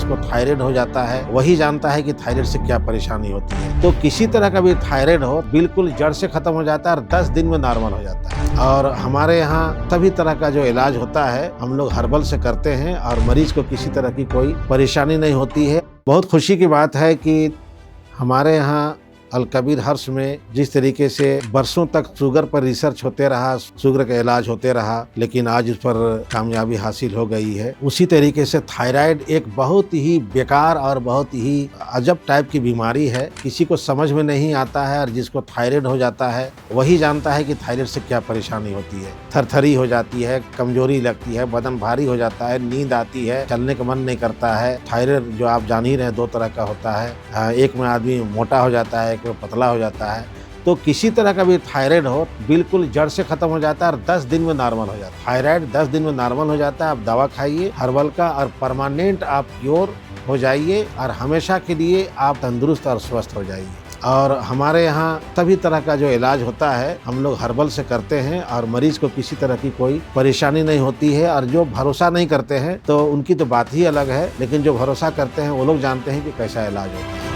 जिसको थायराइड हो जाता है वही जानता है कि थायराइड से क्या परेशानी होती है। तो किसी तरह का भी थायराइड हो बिल्कुल जड़ से खत्म हो जाता है और 10 दिन में नॉर्मल हो जाता है। और हमारे यहाँ सभी तरह का जो इलाज होता है हम लोग हर्बल से करते हैं और मरीज को किसी तरह की कोई परेशानी नहीं होती है। बहुत खुशी की बात है कि हमारे यहाँ अलकबीर हर्ष में जिस तरीके से बरसों तक शुगर पर रिसर्च होते रहा, शुगर का इलाज होते रहा, लेकिन आज उस पर कामयाबी हासिल हो गई है, उसी तरीके से थायराइड एक बहुत ही बेकार और बहुत ही अजब टाइप की बीमारी है। किसी को समझ में नहीं आता है और जिसको थायराइड हो जाता है वही जानता है कि थायराइड से क्या परेशानी होती है। थरथरी हो जाती है, कमजोरी लगती है, बदन भारी हो जाता है, नींद आती है, चलने का मन नहीं करता है। थायराइड जो आप जान ही रहे 2 तरह का होता है, एक में आदमी मोटा हो जाता है, एक पतला हो जाता है। तो किसी तरह का भी थायराइड हो बिल्कुल जड़ से खत्म हो जाता है और 10 दिन में नॉर्मल हो जाता है। थायराइड 10 दिन में नॉर्मल हो जाता है। आप दवा खाइए हर्बल का और परमानेंट आप प्योर हो जाइए और हमेशा के लिए आप तंदुरुस्त और स्वस्थ हो जाइए। और हमारे यहाँ सभी तरह का जो इलाज होता है हम लोग हर्बल से करते हैं और मरीज को किसी तरह की कोई परेशानी नहीं होती है। और जो भरोसा नहीं करते हैं तो उनकी तो बात ही अलग है, लेकिन जो भरोसा करते हैं वो लोग जानते हैं कि कैसा इलाज होता है।